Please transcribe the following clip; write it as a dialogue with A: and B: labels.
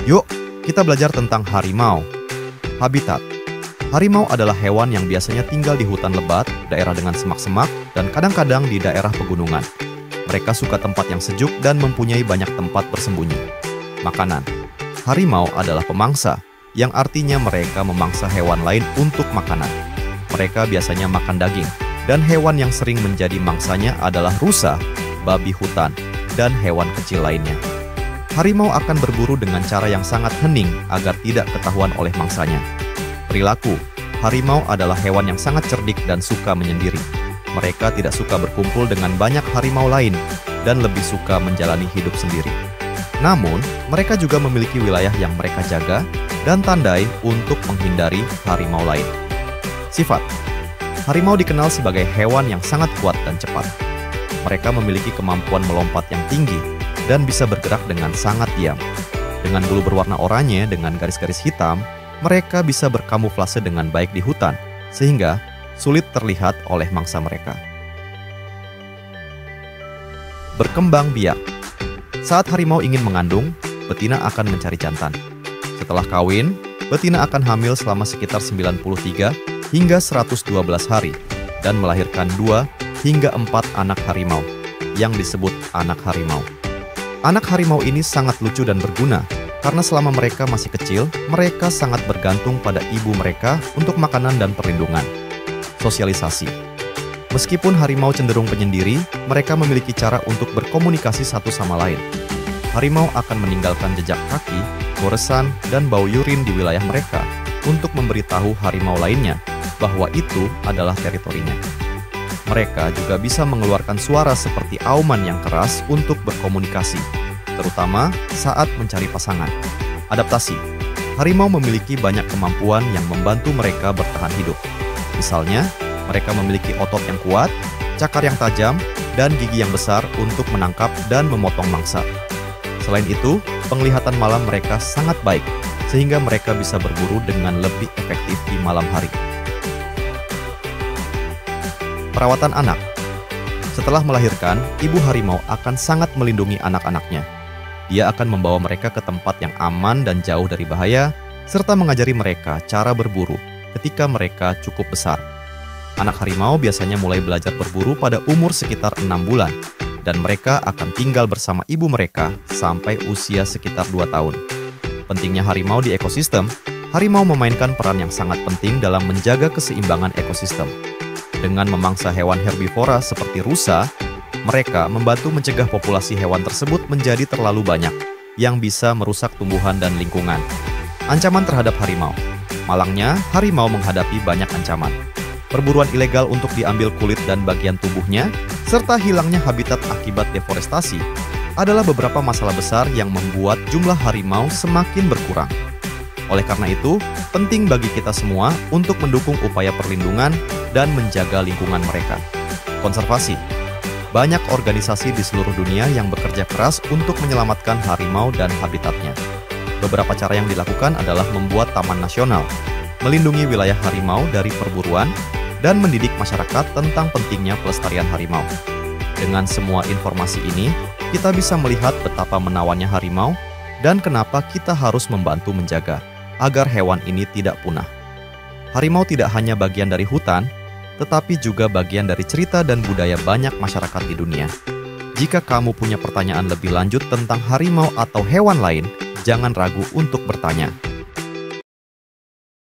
A: Yuk, kita belajar tentang harimau. Habitat. Harimau adalah hewan yang biasanya tinggal di hutan lebat, daerah dengan semak-semak, dan kadang-kadang di daerah pegunungan. Mereka suka tempat yang sejuk dan mempunyai banyak tempat bersembunyi. Makanan. Harimau adalah pemangsa, yang artinya mereka memangsa hewan lain untuk makanan. Mereka biasanya makan daging, dan hewan yang sering menjadi mangsanya adalah rusa, babi hutan, dan hewan kecil lainnya. Harimau akan berburu dengan cara yang sangat hening agar tidak ketahuan oleh mangsanya. Perilaku. Harimau adalah hewan yang sangat cerdik dan suka menyendiri. Mereka tidak suka berkumpul dengan banyak harimau lain dan lebih suka menjalani hidup sendiri. Namun, mereka juga memiliki wilayah yang mereka jaga dan tandai untuk menghindari harimau lain. Sifat. Harimau dikenal sebagai hewan yang sangat kuat dan cepat. Mereka memiliki kemampuan melompat yang tinggi dan bisa bergerak dengan sangat diam. Dengan bulu berwarna oranye dengan garis-garis hitam, mereka bisa berkamuflase dengan baik di hutan, sehingga sulit terlihat oleh mangsa mereka. Berkembang biak. Saat harimau ingin mengandung, betina akan mencari jantan. Setelah kawin, betina akan hamil selama sekitar 93 hingga 112 hari dan melahirkan 2 hingga 4 anak harimau yang disebut anak harimau. Anak harimau ini sangat lucu dan berguna karena selama mereka masih kecil, mereka sangat bergantung pada ibu mereka untuk makanan dan perlindungan. Sosialisasi. Meskipun harimau cenderung penyendiri, mereka memiliki cara untuk berkomunikasi satu sama lain. Harimau akan meninggalkan jejak kaki, goresan, dan bau yurin di wilayah mereka untuk memberitahu harimau lainnya bahwa itu adalah teritorinya. Mereka juga bisa mengeluarkan suara seperti auman yang keras untuk berkomunikasi, terutama saat mencari pasangan. Adaptasi. Harimau memiliki banyak kemampuan yang membantu mereka bertahan hidup. Misalnya, mereka memiliki otot yang kuat, cakar yang tajam, dan gigi yang besar untuk menangkap dan memotong mangsa. Selain itu, penglihatan malam mereka sangat baik, sehingga mereka bisa berburu dengan lebih efektif di malam hari. Perawatan anak. Setelah melahirkan, ibu harimau akan sangat melindungi anak-anaknya. Dia akan membawa mereka ke tempat yang aman dan jauh dari bahaya, serta mengajari mereka cara berburu ketika mereka cukup besar. Anak harimau biasanya mulai belajar berburu pada umur sekitar 6 bulan, dan mereka akan tinggal bersama ibu mereka sampai usia sekitar 2 tahun. Pentingnya harimau di ekosistem. Harimau memainkan peran yang sangat penting dalam menjaga keseimbangan ekosistem. Dengan memangsa hewan herbivora seperti rusa, mereka membantu mencegah populasi hewan tersebut menjadi terlalu banyak, yang bisa merusak tumbuhan dan lingkungan. Ancaman terhadap harimau. Malangnya, harimau menghadapi banyak ancaman. Perburuan ilegal untuk diambil kulit dan bagian tubuhnya, serta hilangnya habitat akibat deforestasi, adalah beberapa masalah besar yang membuat jumlah harimau semakin berkurang. Oleh karena itu, penting bagi kita semua untuk mendukung upaya perlindungan dan menjaga lingkungan mereka. Konservasi. Banyak organisasi di seluruh dunia yang bekerja keras untuk menyelamatkan harimau dan habitatnya. Beberapa cara yang dilakukan adalah membuat taman nasional, melindungi wilayah harimau dari perburuan, dan mendidik masyarakat tentang pentingnya pelestarian harimau. Dengan semua informasi ini, kita bisa melihat betapa menawannya harimau dan kenapa kita harus membantu menjaga agar hewan ini tidak punah. Harimau tidak hanya bagian dari hutan, tetapi juga bagian dari cerita dan budaya banyak masyarakat di dunia. Jika kamu punya pertanyaan lebih lanjut tentang harimau atau hewan lain, jangan ragu untuk bertanya.